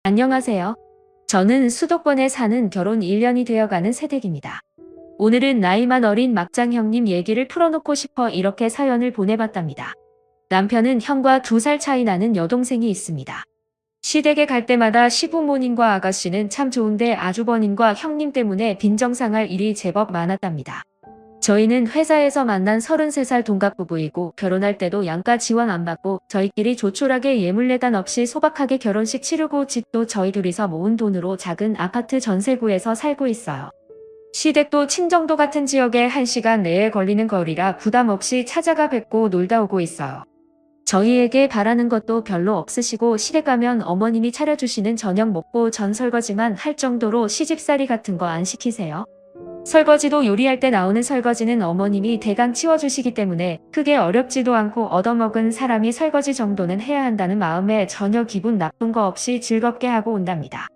안녕하세요. 저는 수도권에 사는 결혼 1년이 되어가는 새댁입니다. 오늘은 나이만 어린 막장 형님 얘기를 풀어놓고 싶어 이렇게 사연을 보내봤답니다. 남편은 형과 2살 차이 나는 여동생이 있습니다. 시댁에 갈 때마다 시부모님과 아가씨는 참 좋은데 아주버님과 형님 때문에 빈정상할 일이 제법 많았답니다. 저희는 회사에서 만난 33살 동갑 부부이고 결혼할 때도 양가 지원 안 받고 저희끼리 조촐하게 예물례단 없이 소박하게 결혼식 치르고 집도 저희 둘이서 모은 돈으로 작은 아파트 전세 구해서 살고 있어요. 시댁도 친정도 같은 지역에 1시간 내에 걸리는 거리라 부담 없이 찾아가 뵙고 놀다 오고 있어요. 저희에게 바라는 것도 별로 없으시고 시댁 가면 어머님이 차려주시는 저녁 먹고 전 설거지만 할 정도로 시집살이 같은 거 안 시키세요. 설거지도 요리할 때 나오는 설거지는 어머님이 대강 치워주시기 때문에 크게 어렵지도 않고 얻어먹은 사람이 설거지 정도는 해야 한다는 마음에 전혀 기분 나쁜 거 없이 즐겁게 하고 온답니다.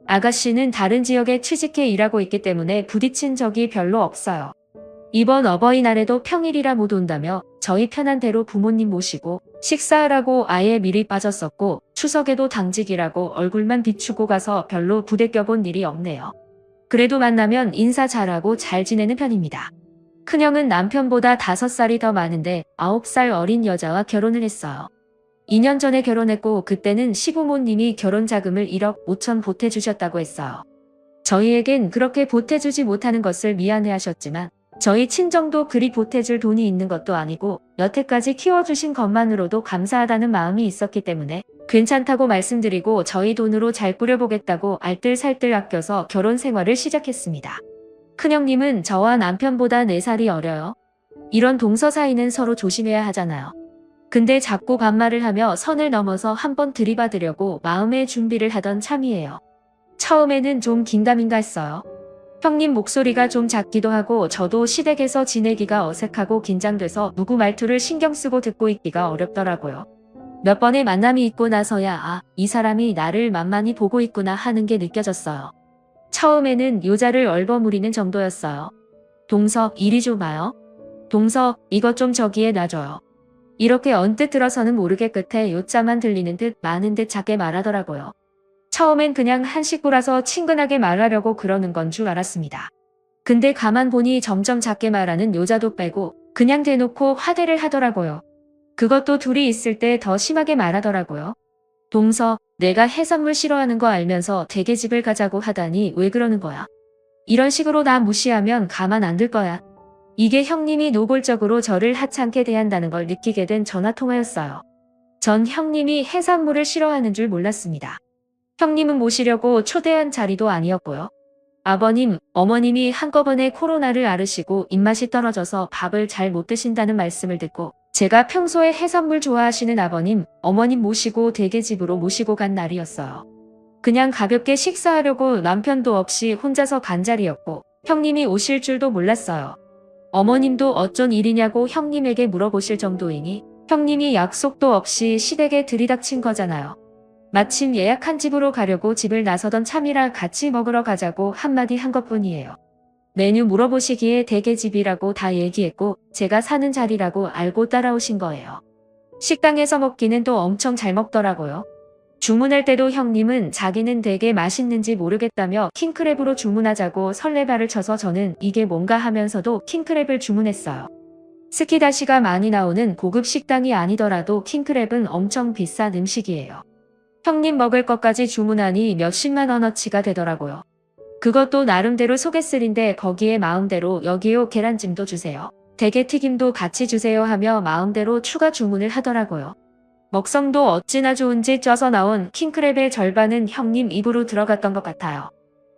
아가씨는 다른 지역에 취직해 일하고 있기 때문에 부딪힌 적이 별로 없어요. 이번 어버이날에도 평일이라 못 온다며 저희 편한 대로 부모님 모시고 식사하라고 아예 미리 빠졌었고 추석에도 당직이라고 얼굴만 비추고 가서 별로 부대껴본 일이 없네요. 그래도 만나면 인사 잘하고 잘 지내는 편입니다. 큰형은 남편보다 5살이 더 많은데 9살 어린 여자와 결혼을 했어요. 2년 전에 결혼했고 그때는 시부모님이 결혼 자금을 1억 5천 보태주셨다고 했어요. 저희에겐 그렇게 보태주지 못하는 것을 미안해하셨지만 저희 친정도 그리 보태줄 돈이 있는 것도 아니고 여태까지 키워주신 것만으로도 감사하다는 마음이 있었기 때문에 괜찮다고 말씀드리고 저희 돈으로 잘 꾸려보겠다고 알뜰살뜰 아껴서 결혼 생활을 시작했습니다. 큰형님은 저와 남편보다 4살이 어려요. 이런 동서 사이는 서로 조심해야 하잖아요. 근데 자꾸 반말을 하며 선을 넘어서 한번 들이받으려고 마음의 준비를 하던 참이에요. 처음에는 좀 긴가민가 했어요. 형님 목소리가 좀 작기도 하고 저도 시댁에서 지내기가 어색하고 긴장돼서 누구 말투를 신경 쓰고 듣고 있기가 어렵더라고요. 몇 번의 만남이 있고 나서야 이 사람이 나를 만만히 보고 있구나 하는 게 느껴졌어요. 처음에는 요자를 얼버무리는 정도였어요. 동서, 이리 좀 와요. 동서, 이것 좀 저기에 놔줘요. 이렇게 언뜻 들어서는 모르게 끝에 요자만 들리는 듯 많은 듯 작게 말하더라고요. 처음엔 그냥 한 식구라서 친근하게 말하려고 그러는 건 줄 알았습니다. 근데 가만 보니 점점 작게 말하는 요자도 빼고 그냥 대놓고 화대를 하더라고요. 그것도 둘이 있을 때 더 심하게 말하더라고요. 동서, 내가 해산물 싫어하는 거 알면서 대게집을 가자고 하다니 왜 그러는 거야? 이런 식으로 나 무시하면 가만 안 둘 거야. 이게 형님이 노골적으로 저를 하찮게 대한다는 걸 느끼게 된 전화통화였어요. 전 형님이 해산물을 싫어하는 줄 몰랐습니다. 형님은 모시려고 초대한 자리도 아니었고요. 아버님, 어머님이 한꺼번에 코로나를 앓으시고 입맛이 떨어져서 밥을 잘 못 드신다는 말씀을 듣고 제가 평소에 해산물 좋아하시는 아버님, 어머님 모시고 대게집으로 모시고 간 날이었어요. 그냥 가볍게 식사하려고 남편도 없이 혼자서 간 자리였고 형님이 오실 줄도 몰랐어요. 어머님도 어쩐 일이냐고 형님에게 물어보실 정도이니 형님이 약속도 없이 시댁에 들이닥친 거잖아요. 마침 예약한 집으로 가려고 집을 나서던 참이라 같이 먹으러 가자고 한마디 한 것뿐이에요. 메뉴 물어보시기에 대게집이라고 다 얘기했고 제가 사는 자리라고 알고 따라오신 거예요. 식당에서 먹기는 또 엄청 잘 먹더라고요. 주문할 때도 형님은 자기는 되게 맛있는지 모르겠다며 킹크랩으로 주문하자고 설레발을 쳐서 저는 이게 뭔가 하면서도 킹크랩을 주문했어요. 스키다시가 많이 나오는 고급 식당이 아니더라도 킹크랩은 엄청 비싼 음식이에요. 형님 먹을 것까지 주문하니 몇십만 원어치가 되더라고요. 그것도 나름대로 소개슬인데 거기에 마음대로 여기요 계란찜도 주세요. 대게튀김도 같이 주세요 하며 마음대로 추가 주문을 하더라고요. 먹성도 어찌나 좋은지 쪄서 나온 킹크랩의 절반은 형님 입으로 들어갔던 것 같아요.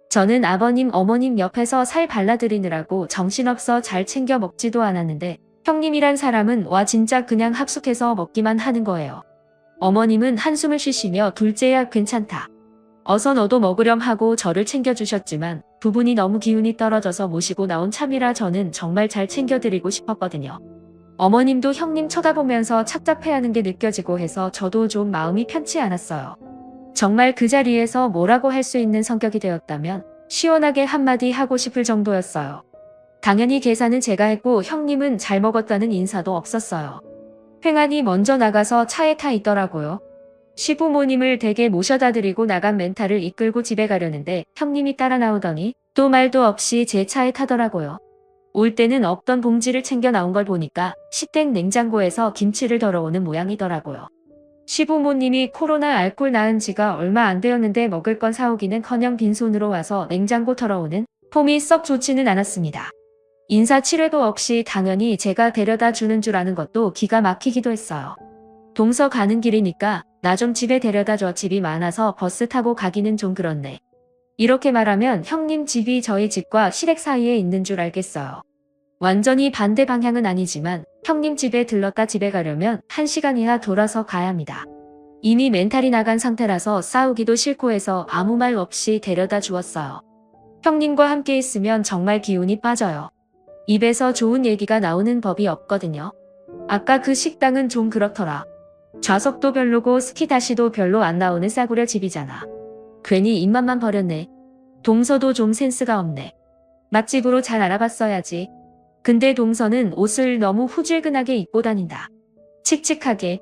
저는 아버님 어머님 옆에서 살 발라드리느라고 정신없어 잘 챙겨 먹지도 않았는데 형님이란 사람은 와 진짜 그냥 합숙해서 먹기만 하는 거예요. 어머님은 한숨을 쉬시며 둘째야 괜찮다. 어서 너도 먹으렴 하고 저를 챙겨주셨지만 두 분이 너무 기운이 떨어져서 모시고 나온 참이라 저는 정말 잘 챙겨드리고 싶었거든요. 어머님도 형님 쳐다보면서 착잡해하는 게 느껴지고 해서 저도 좀 마음이 편치 않았어요. 정말 그 자리에서 뭐라고 할 수 있는 성격이 되었다면 시원하게 한마디 하고 싶을 정도였어요. 당연히 계산은 제가 했고 형님은 잘 먹었다는 인사도 없었어요. 횡하니 먼저 나가서 차에 타 있더라고요. 시부모님을 댁에 모셔다 드리고 나간 멘탈을 이끌고 집에 가려는데 형님이 따라 나오더니 또 말도 없이 제 차에 타더라고요. 올 때는 없던 봉지를 챙겨 나온 걸 보니까 시댁 냉장고에서 김치를 덜어오는 모양이더라고요. 시부모님이 코로나 앓고 나은 지가 얼마 안 되었는데 먹을 건 사오기는커녕 빈손으로 와서 냉장고 털어오는 폼이 썩 좋지는 않았습니다. 인사치레도 없이 당연히 제가 데려다 주는 줄 아는 것도 기가 막히기도 했어요. 동서 가는 길이니까 나 좀 집에 데려다 줘. 집이 많아서 버스 타고 가기는 좀 그렇네. 이렇게 말하면 형님 집이 저희 집과 시댁 사이에 있는 줄 알겠어요. 완전히 반대 방향은 아니지만 형님 집에 들렀다 집에 가려면 1시간 이하 돌아서 가야 합니다. 이미 멘탈이 나간 상태라서 싸우기도 싫고 해서 아무 말 없이 데려다 주었어요. 형님과 함께 있으면 정말 기운이 빠져요. 입에서 좋은 얘기가 나오는 법이 없거든요. 아까 그 식당은 좀 그렇더라. 좌석도 별로고 스키다시도 별로 안 나오는 싸구려 집이잖아. 괜히 입맛만 버렸네. 동서도 좀 센스가 없네. 맛집으로 잘 알아봤어야지. 근데 동서는 옷을 너무 후질근하게 입고 다닌다. 칙칙하게.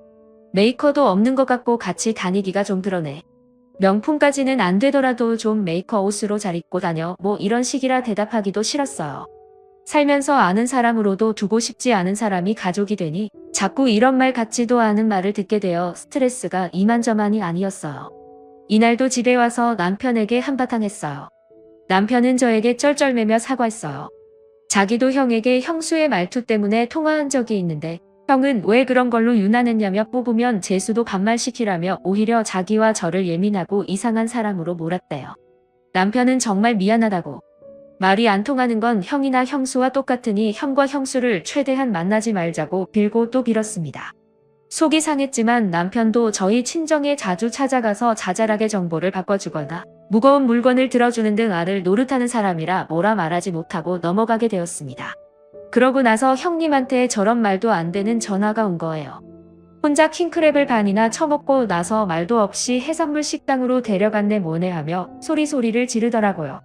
메이커도 없는 것 같고 같이 다니기가 좀 그러네. 명품까지는 안 되더라도 좀 메이커 옷으로 잘 입고 다녀. 뭐 이런 식이라 대답하기도 싫었어요. 살면서 아는 사람으로도 두고 싶지 않은 사람이 가족이 되니 자꾸 이런 말 같지도 않은 말을 듣게 되어 스트레스가 이만저만이 아니었어요. 이날도 집에 와서 남편에게 한바탕 했어요. 남편은 저에게 쩔쩔매며 사과했어요. 자기도 형에게 형수의 말투 때문에 통화한 적이 있는데 형은 왜 그런 걸로 유난했냐며 뽑으면 재수도 반말시키라며 오히려 자기와 저를 예민하고 이상한 사람으로 몰았대요. 남편은 정말 미안하다고. 말이 안 통하는 건 형이나 형수와 똑같으니 형과 형수를 최대한 만나지 말자고 빌고 또 빌었습니다. 속이 상했지만 남편도 저희 친정에 자주 찾아가서 자잘하게 정보를 바꿔주거나 무거운 물건을 들어주는 등 알을 노릇하는 사람이라 뭐라 말하지 못하고 넘어가게 되었습니다. 그러고 나서 형님한테 저런 말도 안 되는 전화가 온 거예요. 혼자 킹크랩을 반이나 처먹고 나서 말도 없이 해산물 식당으로 데려갔네 뭐네 하며 소리소리를 지르더라고요.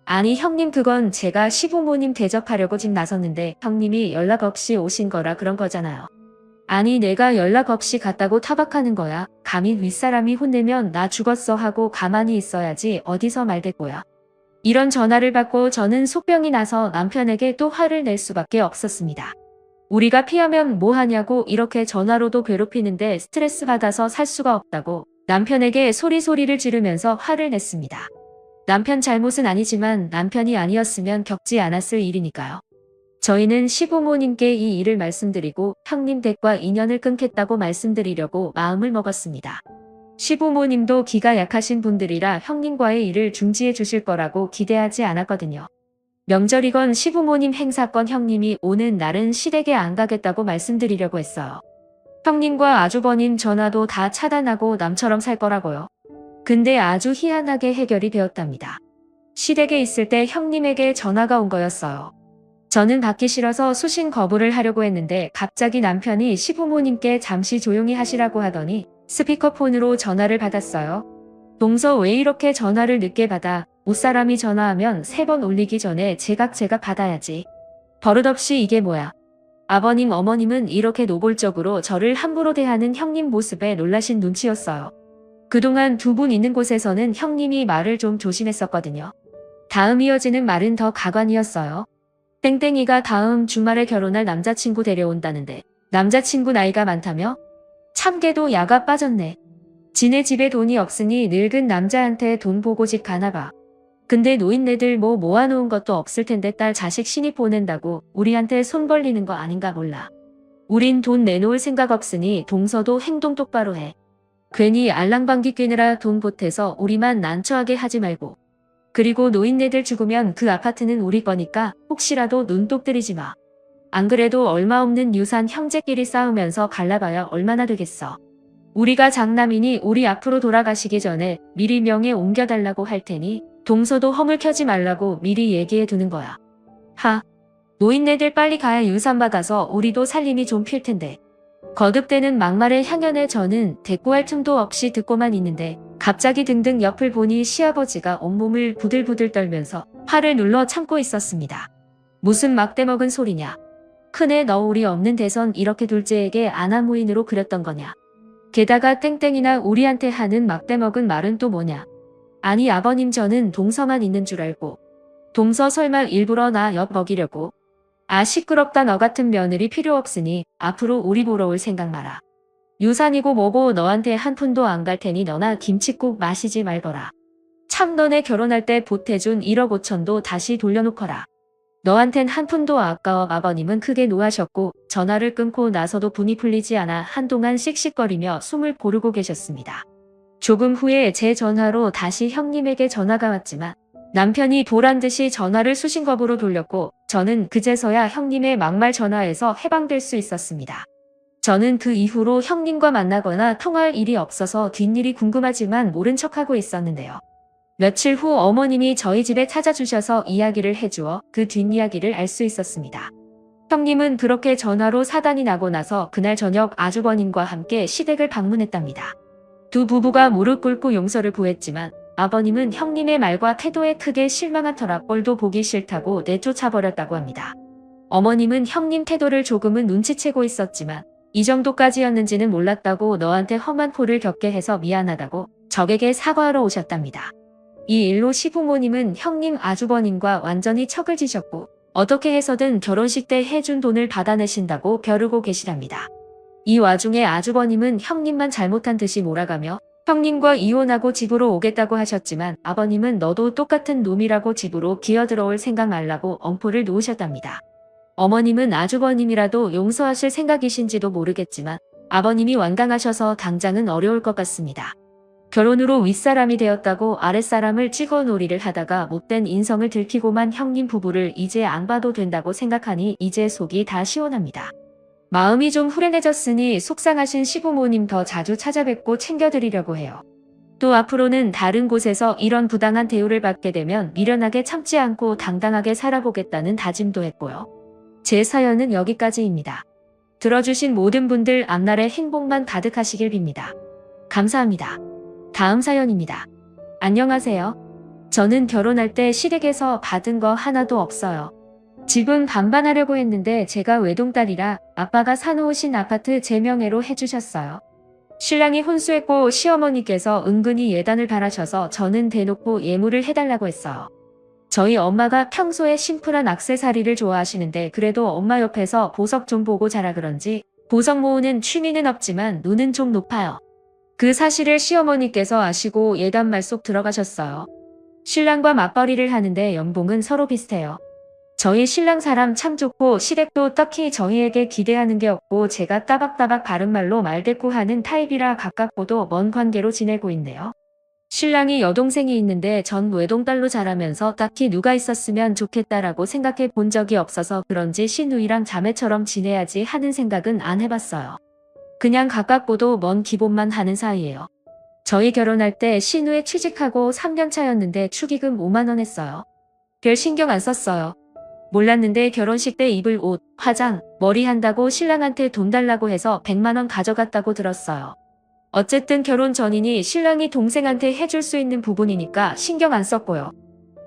아니 형님 그건 제가 시부모님 대접하려고 집 나섰는데 형님이 연락 없이 오신 거라 그런 거잖아요. 아니 내가 연락 없이 갔다고 타박하는 거야. 감히 윗사람이 혼내면 나 죽었어 하고 가만히 있어야지 어디서 말대꾸야. 이런 전화를 받고 저는 속병이 나서 남편에게 또 화를 낼 수밖에 없었습니다. 우리가 피하면 뭐하냐고 이렇게 전화로도 괴롭히는데 스트레스 받아서 살 수가 없다고 남편에게 소리소리를 지르면서 화를 냈습니다. 남편 잘못은 아니지만 남편이 아니었으면 겪지 않았을 일이니까요. 저희는 시부모님께 이 일을 말씀드리고 형님 댁과 인연을 끊겠다고 말씀드리려고 마음을 먹었습니다. 시부모님도 기가 약하신 분들이라 형님과의 일을 중지해 주실 거라고 기대하지 않았거든요. 명절이건 시부모님 행사건 형님이 오는 날은 시댁에 안 가겠다고 말씀드리려고 했어요. 형님과 아주버님 전화도 다 차단하고 남처럼 살 거라고요. 근데 아주 희한하게 해결이 되었답니다. 시댁에 있을 때 형님에게 전화가 온 거였어요. 저는 받기 싫어서 수신 거부를 하려고 했는데 갑자기 남편이 시부모님께 잠시 조용히 하시라고 하더니 스피커폰으로 전화를 받았어요. 동서 왜 이렇게 전화를 늦게 받아? 못사람이 전화하면 3번 올리기 전에 제각 받아야지. 버릇없이 이게 뭐야? 아버님 어머님은 이렇게 노골적으로 저를 함부로 대하는 형님 모습에 놀라신 눈치였어요. 그동안 두 분 있는 곳에서는 형님이 말을 좀 조심했었거든요. 다음 이어지는 말은 더 가관이었어요. 땡땡이가 다음 주말에 결혼할 남자친구 데려온다는데 남자친구 나이가 많다며? 참게도 야가 빠졌네. 지네 집에 돈이 없으니 늙은 남자한테 돈 보고 집 가나봐. 근데 노인네들 뭐 모아놓은 것도 없을 텐데 딸 자식 신입 보낸다고 우리한테 손 벌리는 거 아닌가 몰라. 우린 돈 내놓을 생각 없으니 동서도 행동 똑바로 해. 괜히 알랑방귀 뀌느라 돈 보태서 우리만 난처하게 하지 말고. 그리고 노인네들 죽으면 그 아파트는 우리 거니까 혹시라도 눈독 들이지 마. 안 그래도 얼마 없는 유산 형제끼리 싸우면서 갈라봐야 얼마나 되겠어. 우리가 장남이니 우리 앞으로 돌아가시기 전에 미리 명예 옮겨달라고 할 테니 동서도 허물 켜지 말라고 미리 얘기해 두는 거야. 하. 노인네들 빨리 가야 유산 받아서 우리도 살림이 좀 필 텐데. 거듭되는 막말에 향연해 저는 대꾸할 틈도 없이 듣고만 있는데 갑자기 등등 옆을 보니 시아버지가 온몸을 부들부들 떨면서 화를 눌러 참고 있었습니다. 무슨 막대먹은 소리냐. 큰애 너 우리 없는 대선 이렇게 둘째에게 아나무인으로 그렸던 거냐. 게다가 땡땡이나 우리한테 하는 막대먹은 말은 또 뭐냐. 아니 아버님 저는 동서만 있는 줄 알고. 동서 설마 일부러 나 엿먹이려고. 아 시끄럽다 너 같은 며느리 필요 없으니 앞으로 우리 보러 올 생각 마라. 유산이고 뭐고 너한테 한 푼도 안 갈 테니 너나 김칫국 마시지 말거라. 참 너네 결혼할 때 보태준 1억 5천도 다시 돌려놓거라. 너한텐 한 푼도 아까워. 아버님은 크게 노하셨고 전화를 끊고 나서도 분이 풀리지 않아 한동안 씩씩거리며 숨을 고르고 계셨습니다. 조금 후에 제 전화로 다시 형님에게 전화가 왔지만 남편이 보란듯이 전화를 수신겁으로 돌렸고 저는 그제서야 형님의 막말 전화에서 해방될 수 있었습니다. 저는 그 이후로 형님과 만나거나 통화할 일이 없어서 뒷일이 궁금하지만 모른 척하고 있었는데요. 며칠 후 어머님이 저희 집에 찾아주셔서 이야기를 해주어 그 뒷이야기를 알 수 있었습니다. 형님은 그렇게 전화로 사단이 나고 나서 그날 저녁 아주버님과 함께 시댁을 방문했답니다. 두 부부가 무릎 꿇고 용서를 구했지만 아버님은 형님의 말과 태도에 크게 실망한 터라 꼴도 보기 싫다고 내쫓아버렸다고 합니다. 어머님은 형님 태도를 조금은 눈치채고 있었지만 이 정도까지였는지는 몰랐다고 너한테 험한 포를 겪게 해서 미안하다고 적에게 사과하러 오셨답니다. 이 일로 시부모님은 형님 아주버님과 완전히 척을 지셨고 어떻게 해서든 결혼식 때 해준 돈을 받아내신다고 벼르고 계시답니다. 이 와중에 아주버님은 형님만 잘못한 듯이 몰아가며 형님과 이혼하고 집으로 오겠다고 하셨지만 아버님은 너도 똑같은 놈이라고 집으로 기어들어올 생각 말라고 엄포를 놓으셨답니다. 어머님은 아주버님이라도 용서하실 생각이신지도 모르겠지만 아버님이 완강하셔서 당장은 어려울 것 같습니다. 결혼으로 윗사람이 되었다고 아랫사람을 찍어놀이를 하다가 못된 인성을 들키고만 형님 부부를 이제 안 봐도 된다고 생각하니 이제 속이 다 시원합니다. 마음이 좀 후련해졌으니 속상하신 시부모님 더 자주 찾아뵙고 챙겨드리려고 해요. 또 앞으로는 다른 곳에서 이런 부당한 대우를 받게 되면 미련하게 참지 않고 당당하게 살아보겠다는 다짐도 했고요. 제 사연은 여기까지입니다. 들어주신 모든 분들 앞날에 행복만 가득하시길 빕니다. 감사합니다. 다음 사연입니다. 안녕하세요. 저는 결혼할 때 시댁에서 받은 거 하나도 없어요. 집은 반반하려고 했는데 제가 외동딸이라 아빠가 사놓으신 아파트 제 명의로 해주셨어요. 신랑이 혼수했고 시어머니께서 은근히 예단을 바라셔서 저는 대놓고 예물을 해달라고 했어요. 저희 엄마가 평소에 심플한 액세서리를 좋아하시는데 그래도 엄마 옆에서 보석 좀 보고 자라 그런지 보석 모으는 취미는 없지만 눈은 좀 높아요. 그 사실을 시어머니께서 아시고 예단 말속 들어가셨어요. 신랑과 맞벌이를 하는데 연봉은 서로 비슷해요. 저희 신랑 사람 참 좋고 시댁도 딱히 저희에게 기대하는 게 없고 제가 따박따박 바른말로 말대꾸하는 타입이라 가깝고도 먼 관계로 지내고 있네요. 신랑이 여동생이 있는데 전 외동딸로 자라면서 딱히 누가 있었으면 좋겠다라고 생각해 본 적이 없어서 그런지 시누이랑 자매처럼 지내야지 하는 생각은 안 해봤어요. 그냥 가깝고도 먼 기본만 하는 사이예요. 저희 결혼할 때 시누에 취직하고 3년 차였는데 축의금 5만 원 했어요. 별 신경 안 썼어요. 몰랐는데 결혼식 때 입을 옷, 화장, 머리 한다고 신랑한테 돈 달라고 해서 100만 원 가져갔다고 들었어요. 어쨌든 결혼 전이니 신랑이 동생한테 해줄 수 있는 부분이니까 신경 안 썼고요.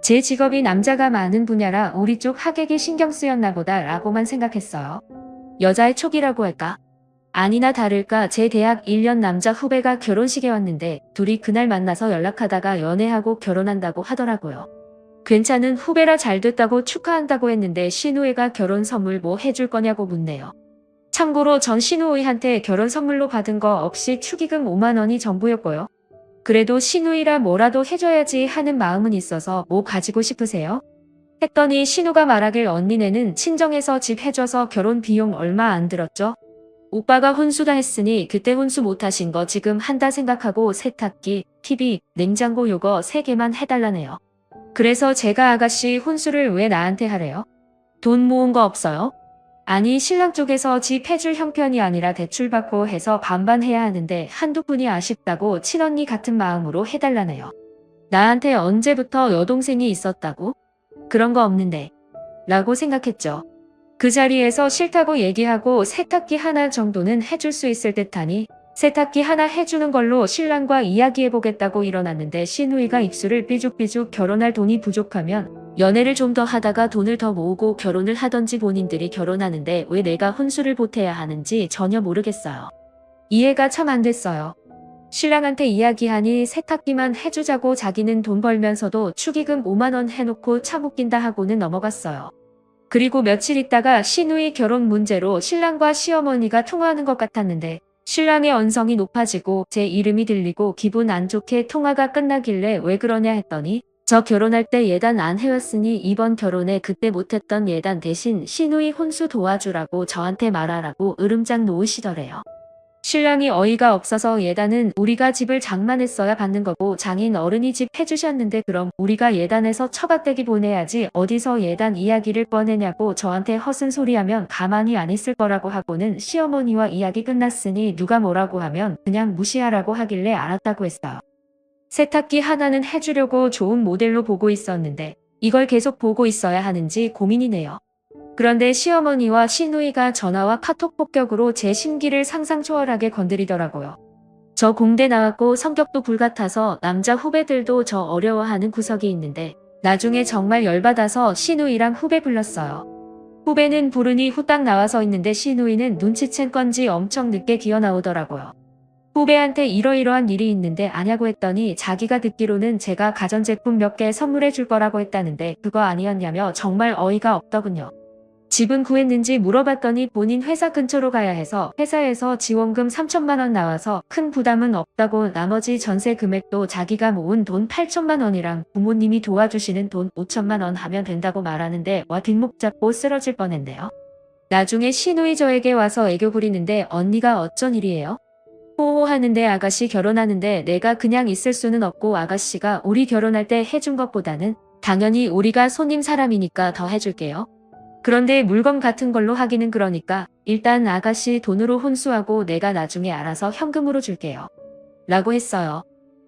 제 직업이 남자가 많은 분야라 우리 쪽 하객이 신경 쓰였나 보다 라고만 생각했어요. 여자의 촉이라고 할까? 아니나 다를까 제 대학 1년 남자 후배가 결혼식에 왔는데 둘이 그날 만나서 연락하다가 연애하고 결혼한다고 하더라고요. 괜찮은 후배라 잘 됐다고 축하한다고 했는데 시누이가 결혼 선물 뭐 해줄 거냐고 묻네요. 참고로 전 시누이한테 결혼 선물로 받은 거 없이 축의금 5만 원이 전부였고요. 그래도 시누이라 뭐라도 해줘야지 하는 마음은 있어서 뭐 가지고 싶으세요? 했더니 시누가 말하길 언니네는 친정에서 집 해줘서 결혼 비용 얼마 안 들었죠? 오빠가 혼수다 했으니 그때 혼수 못하신 거 지금 한다 생각하고 세탁기, TV, 냉장고 요거 3개만 해달라네요. 그래서 제가 아가씨 혼수를 왜 나한테 하래요? 돈 모은 거 없어요? 아니 신랑 쪽에서 집 해줄 형편이 아니라 대출받고 해서 반반 해야 하는데 한두 푼이 아쉽다고 친언니 같은 마음으로 해달라네요. 나한테 언제부터 여동생이 있었다고? 그런 거 없는데 라고 생각했죠. 그 자리에서 싫다고 얘기하고 세탁기 하나 정도는 해줄 수 있을 듯하니 세탁기 하나 해주는 걸로 신랑과 이야기해보겠다고 일어났는데 시누이가 입술을 삐죽삐죽 결혼할 돈이 부족하면 연애를 좀 더 하다가 돈을 더 모으고 결혼을 하던지 본인들이 결혼하는데 왜 내가 혼수를 보태야 하는지 전혀 모르겠어요. 이해가 참 안 됐어요. 신랑한테 이야기하니 세탁기만 해주자고 자기는 돈 벌면서도 축의금 5만 원 해놓고 참 웃긴다 하고는 넘어갔어요. 그리고 며칠 있다가 시누이 결혼 문제로 신랑과 시어머니가 통화하는 것 같았는데 신랑의 언성이 높아지고 제 이름이 들리고 기분 안 좋게 통화가 끝나길래 왜 그러냐 했더니 저 결혼할 때 예단 안 해왔으니 이번 결혼에 그때 못했던 예단 대신 시누이 혼수 도와주라고 저한테 말하라고 으름장 놓으시더래요. 신랑이 어이가 없어서 예단은 우리가 집을 장만했어야 받는 거고 장인 어른이 집 해주셨는데 그럼 우리가 예단해서 처갓댁이 보내야지 어디서 예단 이야기를 꺼내냐고 저한테 허슨 소리하면 가만히 안 있을 거라고 하고는 시어머니와 이야기 끝났으니 누가 뭐라고 하면 그냥 무시하라고 하길래 알았다고 했어요. 세탁기 하나는 해주려고 좋은 모델로 보고 있었는데 이걸 계속 보고 있어야 하는지 고민이네요. 그런데 시어머니와 시누이가 전화와 카톡 폭격으로 제 심기를 상상 초월하게 건드리더라고요. 저 공대 나왔고 성격도 불같아서 남자 후배들도 저 어려워하는 구석이 있는데 나중에 정말 열받아서 시누이랑 후배 불렀어요. 후배는 부르니 후딱 나와서 있는데 시누이는 눈치챈 건지 엄청 늦게 기어 나오더라고요. 후배한테 이러이러한 일이 있는데 아냐고 했더니 자기가 듣기로는 제가 가전제품 몇 개 선물해 줄 거라고 했다는데 그거 아니었냐며 정말 어이가 없더군요. 집은 구했는지 물어봤더니 본인 회사 근처로 가야 해서 회사에서 지원금 3천만 원 나와서 큰 부담은 없다고 나머지 전세 금액도 자기가 모은 돈 8천만 원이랑 부모님이 도와주시는 돈 5천만 원 하면 된다고 말하는데 와 뒷목 잡고 쓰러질 뻔했네요. 나중에 시누이 저에게 와서 애교 부리는데 언니가 어쩐 일이에요? 호호하는데 아가씨 결혼하는데 내가 그냥 있을 수는 없고 아가씨가 우리 결혼할 때 해준 것보다는 당연히 우리가 손님 사람이니까 더 해줄게요. 그런데 물건 같은 걸로 하기는 그러니까 일단 아가씨 돈으로 혼수하고 내가 나중에 알아서 현금으로 줄게요. 라고 했어요.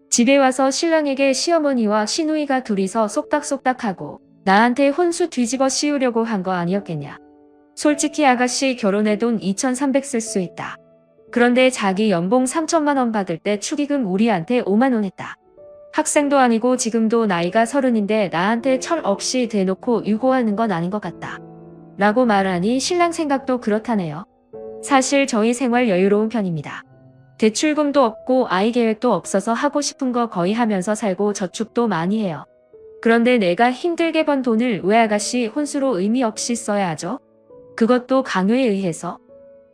집에 와서 신랑에게 시어머니와 시누이가 둘이서 쏙닥쏙닥하고 나한테 혼수 뒤집어 씌우려고 한 거 아니었겠냐. 솔직히 아가씨 결혼에 돈 2,300 쓸 수 있다. 그런데 자기 연봉 3천만 원 받을 때 축의금 우리한테 5만 원 했다. 학생도 아니고 지금도 나이가 30인데 나한테 철 없이 대놓고 유고하는 건 아닌 것 같다. 라고 말하니 신랑 생각도 그렇다네요. 사실 저희 생활 여유로운 편입니다. 대출금도 없고 아이 계획도 없어서 하고 싶은 거 거의 하면서 살고 저축도 많이 해요. 그런데 내가 힘들게 번 돈을 왜 아가씨 혼수로 의미 없이 써야 하죠? 그것도 강요에 의해서?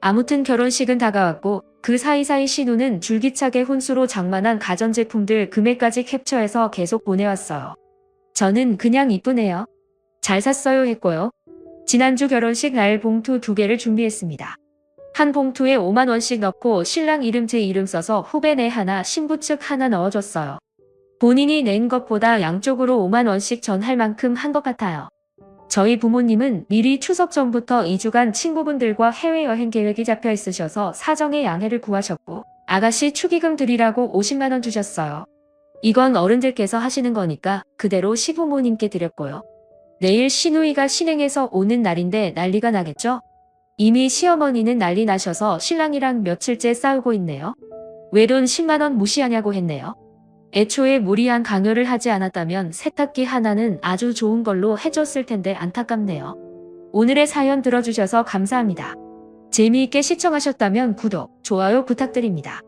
아무튼 결혼식은 다가왔고 그 사이사이 신우는 줄기차게 혼수로 장만한 가전제품들 금액까지 캡처해서 계속 보내왔어요. 저는 그냥 이쁘네요. 잘 샀어요 했고요. 지난주 결혼식 날 봉투 2개를 준비했습니다. 한 봉투에 5만 원씩 넣고 신랑 이름 제 이름 써서 후배 내 하나 신부 측 하나 넣어줬어요. 본인이 낸 것보다 양쪽으로 5만 원씩 전할 만큼 한 것 같아요. 저희 부모님은 미리 추석 전부터 2주간 친구분들과 해외여행 계획이 잡혀 있으셔서 사정에 양해를 구하셨고 아가씨 축의금 드리라고 50만 원 주셨어요. 이건 어른들께서 하시는 거니까 그대로 시부모님께 드렸고요. 내일 시누이가 신행해서 오는 날인데 난리가 나겠죠? 이미 시어머니는 난리 나셔서 신랑이랑 며칠째 싸우고 있네요. 왜 돈 10만 원 무시하냐고 했네요. 애초에 무리한 강요를 하지 않았다면 세탁기 하나는 아주 좋은 걸로 해줬을 텐데 안타깝네요. 오늘의 사연 들어주셔서 감사합니다. 재미있게 시청하셨다면 구독, 좋아요 부탁드립니다.